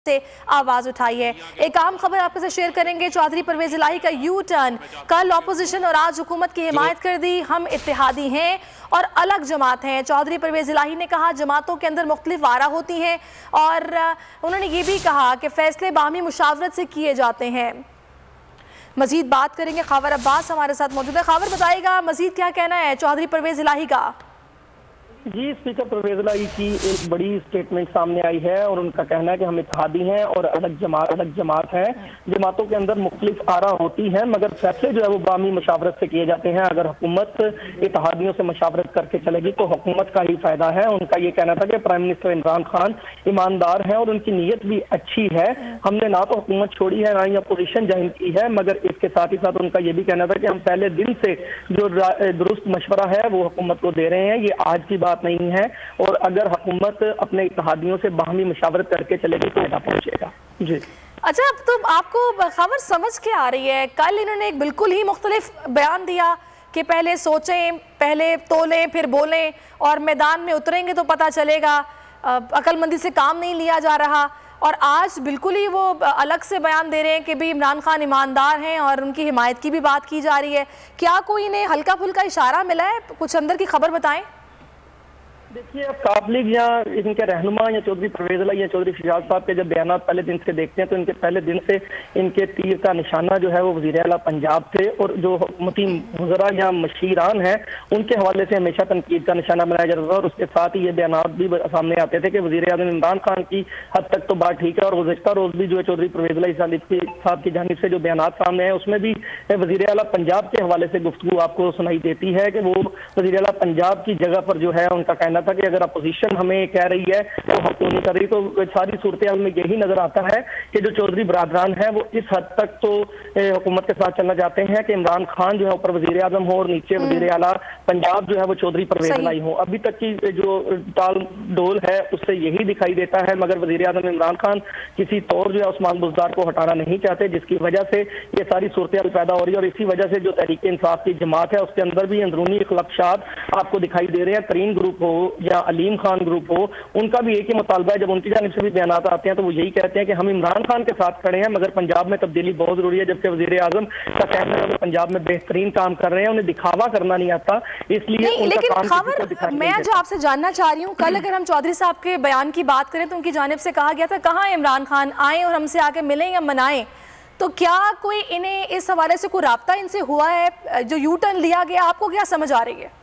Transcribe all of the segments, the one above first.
से आवाज उठाई है। एक आम खबर आपके साथ शेयर करेंगे। चौधरी परवेज इलाही का यू टर्न, कल ऑपोजिशन और आज हुकूमत की हिमायत कर दी। हम इत्तेहादी हैं और अलग जमात हैं। चौधरी परवेज इलाही ने कहा जमातों के अंदर मुख्तलिफ वारा होती हैं और उन्होंने ये भी कहा कि फैसले बाहमी मुशावरत से किए जाते हैं। मजीद बात करेंगे, खावर अब्बास हमारे साथ मौजूद है। खावर बताएगा मजीद क्या कहना है चौधरी परवेज इलाही का। जी, स्पीकर परवेज इलाही की एक बड़ी स्टेटमेंट सामने आई है और उनका कहना है कि हम इत्तेहादी हैं और अलग जमात हैं। जमातों के अंदर मुख्तलिफ आरा होती हैं मगर फैसले जो है वो बामी मशावरत से किए जाते हैं। अगर हुकूमत इत्तेहादियों से मशावरत करके चलेगी तो हुकूमत का ही फायदा है। उनका ये कहना था कि प्राइम मिनिस्टर इमरान खान ईमानदार हैं और उनकी नीयत भी अच्छी है। हमने ना तो हुकूमत छोड़ी है ना ही अपोजिशन ज्वाइन की है, मगर इसके साथ ही साथ उनका ये भी कहना था कि हम पहले दिन से जो दुरुस्त मशवरा है वो हुकूमत को दे रहे हैं, ये आज की बात नहीं है और अगर हुकूमत अपने इत्तेहादियों से बाहमी मशावरत करके चलेगी तो फायदा पहुंचेगा। जी अच्छा, अब तो आपको खबर समझ के आ रही है। कल इन्होंने एक बिल्कुल ही मुख्तलिफ बयान दिया कि पहले सोचें, पहले तोलें, फिर बोलें और मैदान में उतरेंगे तो पता चलेगा। अक्लमंदी से काम नहीं लिया जा रहा और आज बिल्कुल ही वो अलग से बयान दे रहे हैं कि भी इमरान खान ईमानदार हैं और उनकी हिमायत की भी बात की जा रही है। क्या कोई इन्हें हल्का फुल्का इशारा मिला है? कुछ अंदर की खबर बताएं। देखिए, अब काफ लीग या इनके रहनुमा या चौधरी परवेज इलाही या चौधरी शहजाद साहब के जब बयान पहले दिन से देखते हैं तो इनके पहले दिन से इनके तीर का निशाना जो है वो वज़ीर आला पंजाब थे और जो हुकूमती वज़रा या मशीरान हैं उनके हवाले से हमेशा तनकीद का निशाना बनाया जाता था और उसके साथ ही ये बयान भी सामने आते थे कि वज़ीर आज़म इमरान खान की हद तक तो बात ठीक है और गुज़श्ता रोज़ भी जो है चौधरी परवेज इलाही साहब की जानिब से जो बयान सामने आए उसमें भी वज़ीर आला पंजाब के हवाले से गुफ्तगू आपको सुनाई देती है कि वो वज़ीर आला पंजाब की जगह पर जो है उनका कहना था कि अगर अपोजिशन हमें कह रही है तो हम नहीं कर रही, तो सारी सूरत हाल में यही नजर आता है कि जो चौधरी बरादरान है वो इस हद तक तो हुकूमत के साथ चलना चाहते हैं कि इमरान खान जो है ऊपर वजीर आजम हो और नीचे वजीर आला पंजाब जो है वो चौधरी परवेज इलाही हो। अभी तक की जो ताल डोल है उससे यही दिखाई देता है, मगर वजीर आजम इमरान खान किसी तौर जो है उस्मान बुज़दार को हटाना नहीं चाहते, जिसकी वजह से ये सारी सूरत हाल पैदा हो रही है और इसी वजह से जो तहरीक इंसाफ की जमात है उसके अंदर भी अंदरूनी इख्लाफात आपको दिखाई दे रहे हैं। तरीन ग्रुप हो या अलीम खान ग्रुप हो, उनका भी एक ही मुतालबा है। जब उनकी जानिब से भी बयान आते हैं तो वो यही कहते हैं कि हम इमरान खान के साथ खड़े हैं मगर पंजाब में तब्दीली बहुत जरूरी है, जबकि वजीर आजम का कहना है कि पंजाब में बेहतरीन काम कर रहे हैं, उन्हें दिखावा करना नहीं आता, इसलिए लेकिन खबर मैं जो आपसे जानना चाह रही हूँ, कल अगर हम चौधरी साहब के बयान की बात करें तो उनकी जानिब से कहा गया था कहाँ इमरान खान आए और हमसे आके मिलें या मनाएं, तो क्या कोई इन्हें इस हवाले से कोई राब्ता इनसे हुआ है? जो यू टर्न लिया गया आपको क्या समझ आ रही है?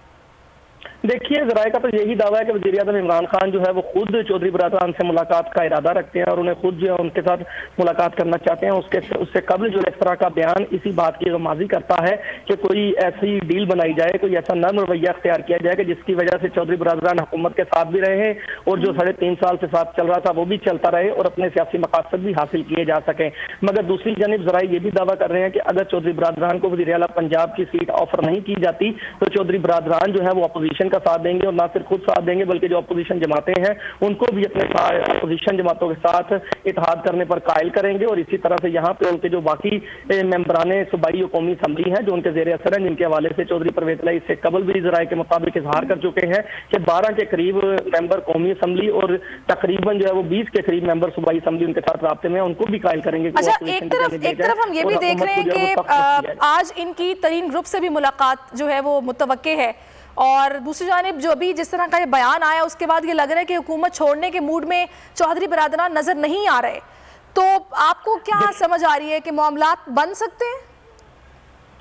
देखिए, ज़राए का तो यही दावा है कि वज़ीर आज़म इमरान खान जो है वो खुद चौधरी बरादरान से मुलाकात का इरादा रखते हैं और उन्हें खुद जो है उनके साथ मुलाकात करना चाहते हैं। उससे कबल जो इस तरह का बयान इसी बात की गमाजी करता है कि कोई ऐसी डील बनाई जाए, कोई ऐसा नर्म रवैया अख्तियार किया जाए कि जिसकी वजह से चौधरी बरादरान हुकूमत के साथ भी रहे और जो 3.5 साल से साथ चल रहा था वो भी चलता रहे और अपने सियासी मकासद भी हासिल किए जा सकें। मगर दूसरी जानिब ज़राए ये भी दावा कर रहे हैं कि अगर चौधरी बरादरान को वज़ीर आला पंजाब की सीट ऑफर नहीं की जाती तो चौधरी बरादरान जो है वो अपोजिशन का साथ देंगे और ना सिर्फ खुद साथ देंगे बल्कि जो अपोजिशन जमातें हैं उनको भी अपने अपोजिशन जमातों के साथ इत्तेहाद करने पर कायल करेंगे। और इसी तरह से यहाँ पे उनके जो बाकी मेंबराने सूबाई और कौमी असम्बली हैं जो उनके ज़ेर असर हैं, जिनके हवाले से चौधरी परवेज इलाही इससे कबल भी ज़राए के मुताबिक इजहार कर चुके हैं कि 12 के करीब मेंबर कौमी असम्बली और तकरीबन जो है वो 20 के करीब मेंबर सूबाई असम्बली उनके साथ राब्ते में, उनको भी कायल करेंगे। अच्छा, एक तरफ हम ये भी देख रहे हैं कि आज इनकी तरीन ग्रुप से भी मुलाकात जो है वो मुतवक्के है और दूसरी जानिब जो अभी जिस तरह का ये बयान आया उसके बाद ये लग रहा है कि हुकूमत छोड़ने के मूड में चौधरी बरादरान नजर नहीं आ रहे, तो आपको क्या समझ आ रही है कि मामलात बन सकते हैं?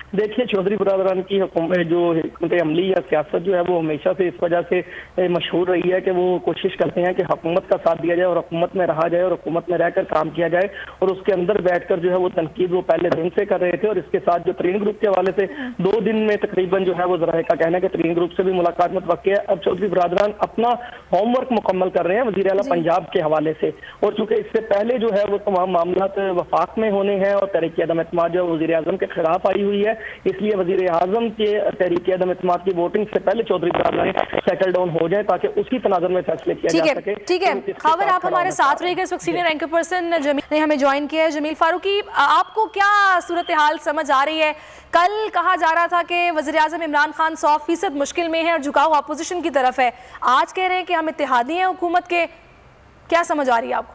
देखिए, चौधरी बरादरान की जो हुकूमत अमली या सियासत जो है वो हमेशा से इस वजह से मशहूर रही है कि वो कोशिश करते हैं कि हुकूमत का साथ दिया जाए और हुकूमत में रहा जाए और हुकूमत में रहकर काम किया जाए और उसके अंदर बैठकर जो है वो तनकीद वो पहले दिन से कर रहे थे। और इसके साथ जो तरीन ग्रुप के हवाले से 2 दिन में तकरीबन जो है वो ज़राए का कहना है कि तरीन ग्रुप से भी मुलाकात मुतवक्के है। अब चौधरी बरादरान अपना होमवर्क मुकम्मल कर रहे हैं वज़ीर आला पंजाब के हवाले से और चूंकि इससे पहले जो है वो तमाम मामलात वफाक में होने हैं और तहरीक अदम एतमाद जो वज़ीर आज़म के खिलाफ आई हुई है, इसलिए वज़ीर आज़म के तहरीक अदम एतमाद की वोटिंग से पहले चौधरी बरादरान सेटल डाउन हो जाए ताकि उसकी तनाज़ुर में फैसले किया जा सके। ठीक है, खबर आप हमारे साथ रहिएगा। इस वक्त सीनियर एंकर पर्सन जमील ने हमें ज्वाइन किया है। जमील फारूकी, आपको क्या सूरत हाल समझ आ रही है? कल कहा जा रहा था कि वज़ीर आज़म इमरान खान 100% मुश्किल में है और झुकाव अपोजिशन की तरफ है, आज कह रहे हैं कि हम इत्तेहादी हैं हुकूमत के, क्या समझ आ रही है आपको?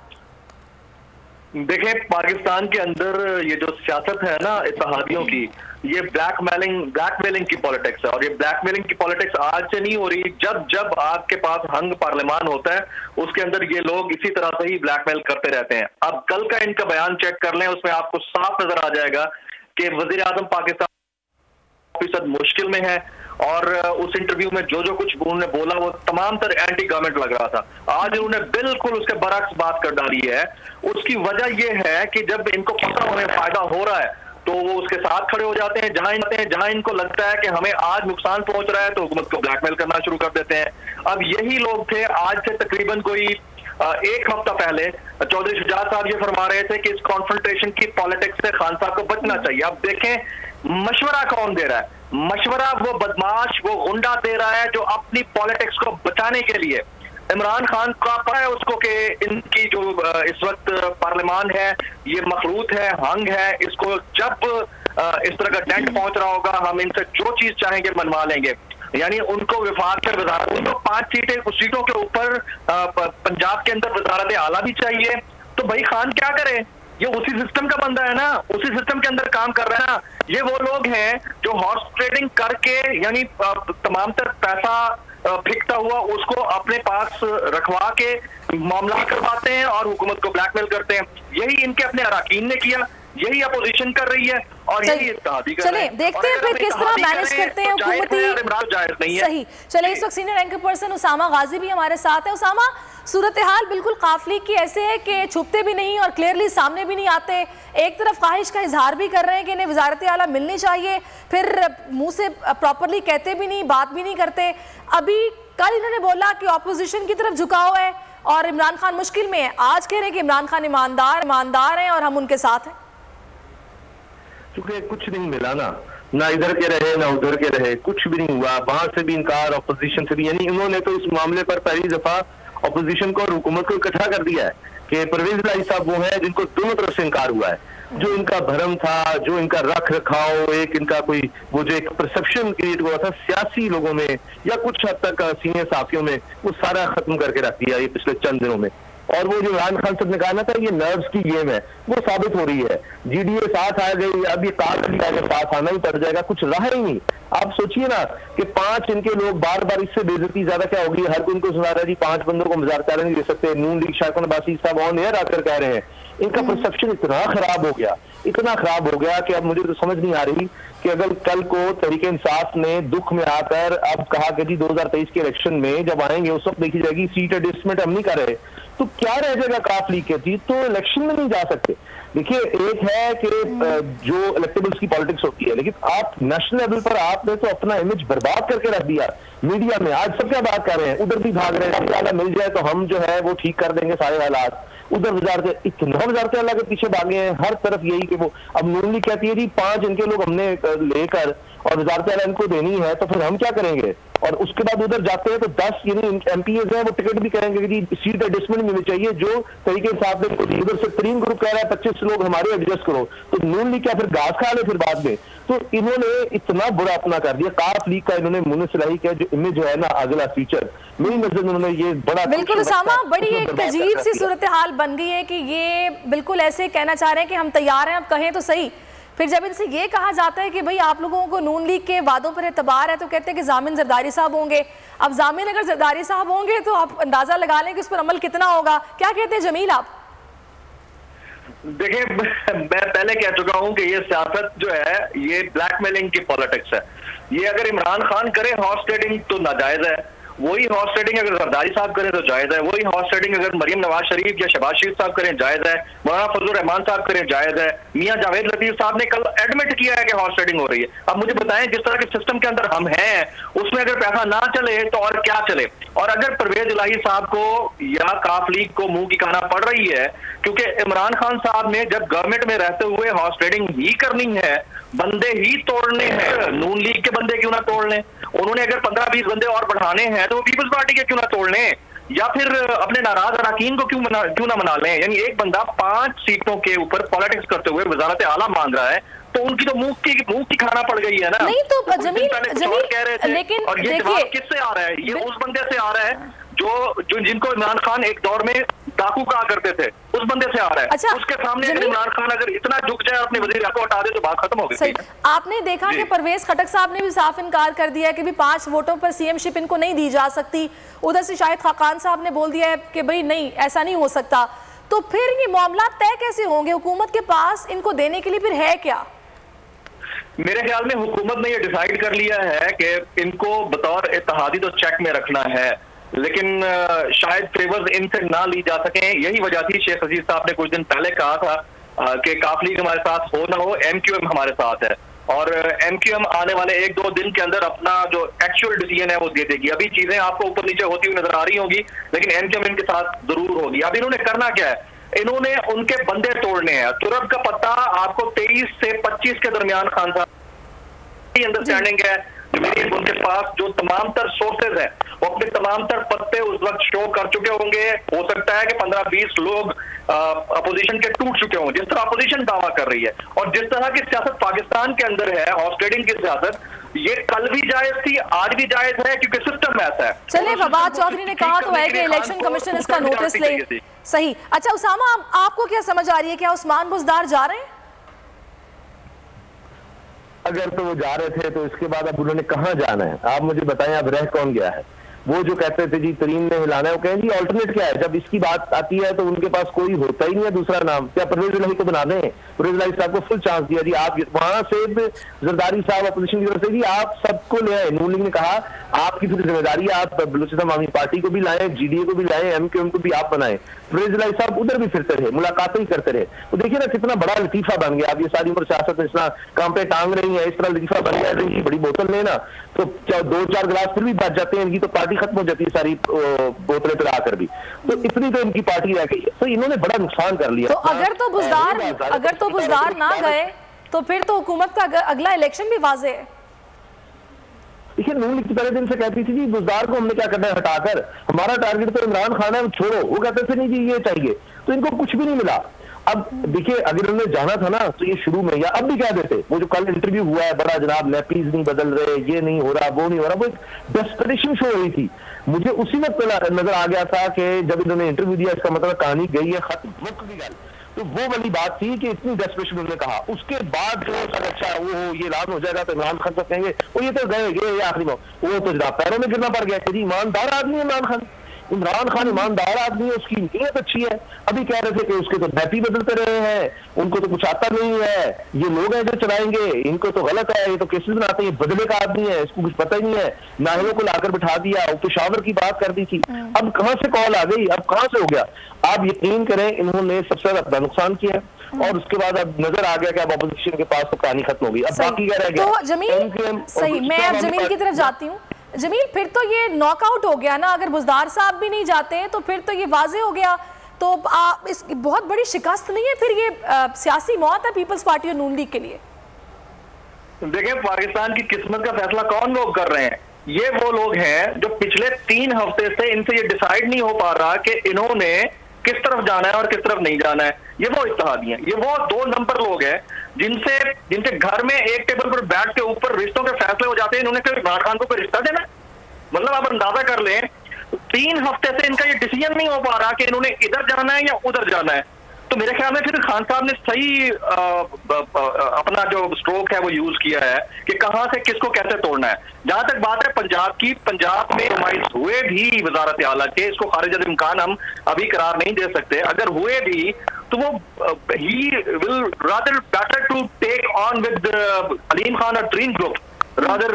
देखें, पाकिस्तान के अंदर ये जो सियासत है ना इत्तेहादियों की, ये ब्लैकमेलिंग की पॉलिटिक्स है। और ये ब्लैकमेलिंग की पॉलिटिक्स आज से नहीं हो रही। जब जब आपके पास हंग पार्लियामान होता है उसके अंदर ये लोग इसी तरह से ही ब्लैकमेल करते रहते हैं। अब कल का इनका बयान चेक कर लें, उसमें आपको साफ नजर आ जाएगा कि वजीर आजम पाकिस्तान मुश्किल में है। और उस इंटरव्यू में जो जो कुछ उन्होंने बोला वो तमाम तर एंटी गवर्नमेंट लग रहा था। आज उन्होंने बिल्कुल उसके बरक्स बात कर डाली है। उसकी वजह यह है कि जब इनको पता उन्हें फायदा हो रहा है तो वो उसके साथ खड़े हो जाते हैं। जहां इनको लगता है कि हमें आज नुकसान पहुंच रहा है तो हुकूमत को ब्लैकमेल करना शुरू कर देते हैं। अब यही लोग थे, आज से तकरीबन कोई एक हफ्ता पहले चौधरी शुजात साहब ये फरमा रहे थे कि इस कॉन्फ्रंटेशन की पॉलिटिक्स से खान साहब को बचना चाहिए। अब देखें मशवरा कौन दे रहा है। मशवरा वो बदमाश, वो गुंडा दे रहा है जो अपनी पॉलिटिक्स को बचाने के लिए, इमरान खान का पता है उसको कि इनकी जो इस वक्त पार्लियामान है ये मखलूत है, हंग है। इसको जब इस तरह का डेंट पहुंच रहा होगा हम इनसे जो चीज चाहेंगे मनवा लेंगे। यानी उनको विफाक कर वजारत, उनको 5 सीटों के ऊपर पंजाब के अंदर वजारत आला भी चाहिए। तो भाई खान क्या करे, ये उसी सिस्टम का बंदा है ना, उसी सिस्टम के अंदर काम कर रहा है ना। ये वो लोग हैं जो हॉर्स ट्रेडिंग करके यानी तमाम तर पैसा फेंकता हुआ उसको अपने पास रखवा के मामला करवाते हैं और हुकूमत को ब्लैकमेल करते हैं। यही इनके अपने अराकीन ने किया, यही अपोजिशन कर रही है और यही इत्तेहादी कर रहे हैं। देखते हैं फिर किस तरह मैनेज करते हैं हुकूमती। सही, चलिए इस वक्त सीनियर एंकर पर्सन उसामा गाजी भी हमारे साथ है। उसामा, सूरत हाल बिल्कुल काफली की ऐसे है कि छुपते भी नहीं और क्लियरली सामने भी नहीं आते। एक तरफ ख्वाहिश का इजहार भी कर रहे हैं कि इन्हें वजारत आला मिलनी चाहिए, फिर मुंह से प्रॉपरली कहते भी नहीं, बात भी नहीं करते। अभी कल इन्होंने बोला कि ऑपोजिशन की तरफ झुकाव है और इमरान खान मुश्किल में है। आज कह रहे हैं कि इमरान खान ईमानदार हैं और हम उनके साथ हैं। क्योंकि कुछ नहीं मिला ना इधर के रहे ना उधर के रहे, कुछ भी नहीं हुआ। वहां से भी इनकार, ऑपोजिशन से भी। यानी इन्होंने तो इस मामले पर पहली दफा ऑपोजिशन को और हुकूमत को इकट्ठा कर दिया है कि परवेज इलाही साहब वो है जिनको दोनों तरफ से इनकार हुआ है। जो इनका भरम था, जो इनका रख रखाव, एक इनका कोई वो जो एक परसेप्शन क्रिएट हुआ था सियासी लोगों में या कुछ हद तक सीनियर साथियों में, वो सारा खत्म करके रख दिया ये पिछले चंद दिनों में। और वो जो इमरान खान साहब ने कहा ना था ये नर्व्स की गेम है, वो साबित हो रही है। जीडीए साथ आ गई, अब ये अगर साथ आना ही पड़ जाएगा, कुछ रहा ही नहीं। आप सोचिए ना कि 5 इनके लोग बार बार इससे बेइज्जती ज्यादा क्या होगी। हर कोई इनको सुना रहा है जी 5 बंदों को वजारत आला नहीं दे सकते। नून लीग शायद अब्बासी साहब ऑन एयर आकर कह रहे हैं। इनका परसेप्शन इतना खराब हो गया कि अब मुझे तो समझ नहीं आ रही कि अगर कल को तहरीक इंसाफ ने दुख में आकर अब कहा कि जी 2023 के इलेक्शन में जब आएंगे उस वक्त देखी जाएगी सीट एडजस्टमेंट हम नहीं कर रहे, तो क्या रह जाएगा काफ लीग के जीत, तो इलेक्शन में नहीं जा सकते। देखिए, एक है कि जो इलेक्टेबल्स की पॉलिटिक्स होती है, लेकिन आप नेशनल लेवल पर आपने तो अपना इमेज बर्बाद करके रख दिया। मीडिया में आज सब क्या बात कर रहे हैं, उधर भी भाग रहे हैं, मिल जाए तो हम जो है वो ठीक कर देंगे सारे हालात। उधर वजारत आला के पीछे भागे हैं, हर तरफ यही कि वो अब नून लीग कहती है जी 5 इनके लोग हमने लेकर और वजारत आला इनको देनी है, तो फिर हम क्या करेंगे। और उसके बाद उधर जाते हैं तो 10 यानी एमपीएस हैं वो टिकट भी करेंगे कि जी सीट एडजस्टमेंट मिलनी चाहिए, जो तरीके साथ में उधर से 3 ग्रुप कह रहा है 25 लोग हमारे एडजस्ट करो, तो नून लीग क्या फिर घास खा ले फिर बाद में। तो इन्होंने इतना बुरा अपना कर दिया काफ लीग का, इन्होंने मुनसिलाही का जो इमेज है ना अगला फीचर, मेरी नजर में उन्होंने ये बड़ा बिल्कुल उसामा बड़ी एक अजीब सी सूरत हाल बन गई है कि ये बिल्कुल ऐसे कहना चाह रहे हैं कि हम तैयार हैं, अब कहें तो सही। फिर जब इनसे ये कहा जाता है कि भाई आप लोगों को नून लीग के वादों पर एतबार है तो कहते हैं कि जामिन जरदारी साहब होंगे। अब जामिन अगर जरदारी साहब होंगे तो आप अंदाजा लगा लें कि उस पर अमल कितना होगा। क्या कहते हैं जमील आप? देखिए, मैं पहले कह चुका हूं कि ये सियासत जो है ये ब्लैकमेलिंग की पॉलिटिक्स है। ये अगर इमरान खान करे हॉर्स ट्रेडिंग तो नाजायज है, वही हॉर्स ट्रेडिंग अगर जरदारी साहब करें तो जायज है, वही हॉर्स ट्रेडिंग अगर मरियम नवाज शरीफ या शहबाज शरीफ साहब करें जायज है, मौलाना फजलुर रहमान साहब करें जायज है, मियां जावेद लतीफ साहब ने कल एडमिट किया है कि हॉर्स ट्रेडिंग हो रही है। अब मुझे बताएं जिस तरह के सिस्टम के अंदर हम हैं उसमें अगर पैसा ना चले तो और क्या चले। और अगर परवेज इलाही साहब को या काफ लीग को मुंह की खाना पड़ रही है क्योंकि इमरान खान साहब ने जब गवर्नमेंट में रहते हुए हॉर्स ट्रेडिंग ही करनी है, बंदे ही तोड़ने हैं, नून लीग के बंदे क्यों ना तोड़ लें। उन्होंने अगर 15-20 बंदे और बढ़ाने हैं तो वो पीपल्स पार्टी के क्यों ना तोड़ लें, या फिर अपने नाराज अरकान को क्यों ना मना लें। यानी एक बंदा 5 सीटों के ऊपर पॉलिटिक्स करते हुए वजारत आला मांग रहा है तो उनकी तो मुंह की खाना पड़ गई है ना। नहीं तो जमील कह रहे थे, लेकिन और ये जवाब किससे आ रहा है, ये उस बंदे से आ रहा है जो जिनको इमरान खान एक दौर में डाकू कहा करते थे, उस बंदे से आ रहा है। अच्छा, उसके सामने इमरान खान अगर इतना झुक जाए अपने वजीर को हटा दे तो बात खत्म हो गई। आपने देखा कि परवेज खटक साहब ने भी साफ इनकार कर दिया कि भी 5 वोटों पर सीएमशिप इनको नहीं दी जा सकती। उधर से शाहिद खाकान साहब ने बोल दिया है कि भाई नहीं, ऐसा नहीं हो सकता। तो फिर ये मामला तय कैसे होंगे? हुकूमत के पास इनको देने के लिए फिर है क्या? मेरे ख्याल में हुकूमत ने ये डिसाइड कर लिया है कि इनको बतौर इत्तेहादी तो चेक में रखना है, लेकिन शायद फेवर्स इनसे ना ली जा सके। यही वजह थी, शेख हसीब साहब ने कुछ दिन पहले कहा था कि काफ लीग हमारे साथ हो ना हो, MQM हमारे साथ है, और MQM आने वाले 1-2 दिन के अंदर अपना जो एक्चुअल डिसीजन है वो दे देगी। अभी चीजें आपको ऊपर नीचे होती हुई नजर आ रही होंगी, लेकिन MQM इनके साथ जरूर होगी। अब इन्होंने करना क्या है? इन्होंने उनके बंदे तोड़ने हैं। तुरब का पत्ता आपको 23 से 25 के दरमियान खान साहब की अंडरस्टैंडिंग है, मेरी उनके पास जो तमाम तर सोर्सेज है वो अपने तमाम तर पत्ते उस वक्त शो कर चुके होंगे। हो सकता है कि 15-20 लोग अपोजिशन के टूट चुके हों, जिस तरह अपोजिशन दावा कर रही है। और जिस तरह की सियासत पाकिस्तान के अंदर है, हॉर्स ट्रेडिंग की सियासत, ये कल भी जायज थी, आज भी जायज है, क्योंकि सिस्टम ऐसा है। चलिए, फवाद चौधरी ने कहा तो है कि इलेक्शन कमीशन इसका नोटिस ले। सही। अच्छा उसामा, आपको क्या समझ आ रही है, क्या उस्मान बुज़दार जा रहे हैं? अगर तो वो जा रहे थे तो इसके बाद अब उन्होंने कहाँ जाना है? आप मुझे बताएं, अब रह कौन गया है? वो जो कहते थे जी तरीन ने हिलाना है, वो कहें जी ऑल्टरनेट क्या है? जब इसकी बात आती है तो उनके पास कोई होता ही नहीं है दूसरा नाम। क्या परवेज इलाही को बना दें? परवेज इलाही साहब को फुल चांस दिया जी, आप वहां से जरदारी साहब अपोजिशन की तरफ से जी आप सबको ले आए। नून लीग ने कहा आपकी फिर जिम्मेदारी है, आप बलूचिस्तान आवामी पार्टी को भी लाएं, GDA को भी लाएं, MQM को भी आप बनाएं। परवेज इलाही साहब उधर भी फिरते रहे, मुलाकातें ही करते रहे। तो देखिए ना कितना बड़ा लतीफा बन गया। अब ये सारी उम्र सियासत में इतना काम पे टांग रही है, इस तरह लतीफा बन गया है। बड़ी बोतल लेना तो 2-4 गिलास फिर भी बच जाते हैं, इनकी तो पार्टी खत्म हो जाती है सारी बोतलें पिला कर भी। तो इतनी तो इनकी पार्टी रह गई है। तो इन्होंने बड़ा नुकसान कर लिया। तो अगर तो बुज़दार ना गए तो फिर तो हुकूमत का अगला इलेक्शन भी वाज़े है। देखिए, नून लीग पहले दिन से कहती थी जी बुज़दार को हमने क्या करना है हटाकर, हमारा टारगेट तो इमरान खान है, छोड़ो। वो कहते थे नहीं जी ये चाहिए, तो इनको कुछ भी नहीं मिला। अब देखिए, अगर उन्होंने जाना था ना तो ये शुरू में या अब भी कह देते। वो जो कल इंटरव्यू हुआ है बड़ा, जनाब नैपीज नहीं बदल रहे, ये नहीं हो रहा, वो नहीं हो रहा, वो एक डेस्परेशन शो हो रही थी। मुझे उसी वक्त नजर आ गया था कि जब इन्होंने इंटरव्यू दिया इसका मतलब कहानी गई है, खत्म, मुक्त की गल। तो वो वाली बात थी कि इतनी डेस्परेशन उन्होंने कहा। उसके बाद जो अच्छा वो ये ऐलान हो जाएगा तो इमरान खान को कहेंगे वो ये तो गए ये आखिरी में, वो तो जनाब पैरों में गिरना पड़ गया कि जी ईमानदार आदमी है इमरान खान। ईमानदार आदमी है, उसकी नीयत अच्छी है। अभी कह रहे थे कि उसके तो बैटी बदलते रहे हैं, उनको तो कुछ आता नहीं है, ये लोग हैं जो चलाएंगे, इनको तो गलत है, ये तो केसेस बनाते हैं, बदले का आदमी है, इसको कुछ पता ही नहीं है। नाहिलों को लाकर बिठा दिया, पेशावर की बात कर दी थी, अब कहां से कॉल आ गई, अब कहां से हो गया? आप यकीन करें इन्होंने सबसे ज्यादा नुकसान किया और उसके बाद अब नजर आ गया कि अब अपोजिशन के पास तो कहानी खत्म हो गई। अब बाकी क्या रह गया? तो जमील, सही, मैं अब जमील की तरफ जाती हूँ। जमील, फिर तो ये नॉकआउट हो गया ना, अगर बुज़दार साहब भी नहीं जाते हैं तो फिर तो ये वाजे हो गया। तो इस बहुत बड़ी शिकस्त नहीं है फिर ये सियासी मौत है पीपल्स पार्टी और नून लीग के लिए? देखिए, पाकिस्तान की किस्मत का फैसला कौन लोग कर रहे हैं? ये वो लोग हैं जो पिछले 3 हफ्ते से इनसे ये डिसाइड नहीं हो पा रहा कि इन्होंने किस तरफ जाना है और किस तरफ नहीं जाना है। ये वो इत्तेहादी हैं, ये वो 2 नंबर लोग हैं जिनसे घर में एक टेबल पर बैठ के ऊपर रिश्तों के फैसले हो जाते हैं। इन्होंने फिर इमरान खान को कोई रिश्ता देना है? मतलब आप अंदाजा कर लें, 3 हफ्ते से इनका ये डिसीजन नहीं हो पा रहा कि इन्होंने इधर जाना है या उधर जाना है। तो मेरे ख्याल में फिर खान साहब ने सही अपना जो स्ट्रोक है वो यूज किया है कि कहां से किसको कैसे तोड़ना है। जहां तक बात है पंजाब की, पंजाब में नुमाइश हुए भी वजारत आला के, इसको खारिज अल इम्कान हम अभी करार नहीं दे सकते, अगर हुए भी तो वो ही will rather better to take on with Aleem Khan और Tareen group rather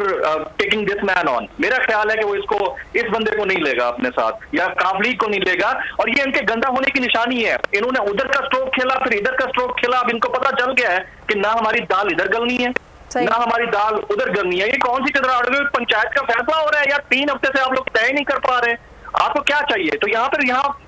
taking this man on. मेरा ख्याल है कि वो इस बंदे को नहीं लेगा अपने साथ, या काफली को नहीं लेगा, और ये इनके गंदा होने की निशानी है। इन्होंने उधर का स्ट्रोक खेला, फिर इधर का स्ट्रोक खेला। अब इनको पता चल गया है कि ना हमारी दाल इधर गलनी है ना हमारी दाल उधर गलनी है। ये कौन सी चंद्रा पंचायत का फैसला हो रहा है यार? 3 हफ्ते से आप लोग तय नहीं कर पा रहे। आपको क्या चाहिए? तो यहाँ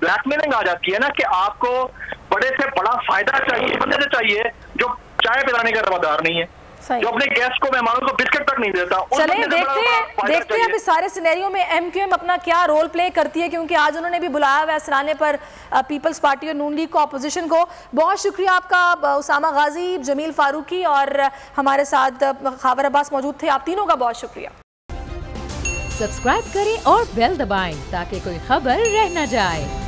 ब्लैकमेलिंग आ जाती है ना कि आपको बड़े से बड़ा फायदा चाहिए, बंदे से चाहिए जो चाय पिलाने का रवादार नहीं है, जो अपने गेस्ट को, मेहमानों को बिस्किट तक नहीं देता। चले देखते हैं अब इस सारे सिनेरियो में MQM अपना क्या रोल प्ले करती है, क्योंकि आज उन्होंने भी बुलाया हुआ है सराहने पर पीपल्स पार्टी और नून लीग को, अपोजिशन को। बहुत शुक्रिया आपका उसामा गाजी, जमील फारूकी और हमारे साथ खावर अब्बास मौजूद थे। आप तीनों का बहुत शुक्रिया। सब्सक्राइब करें और बेल दबाएं ताकि कोई खबर रह न जाए।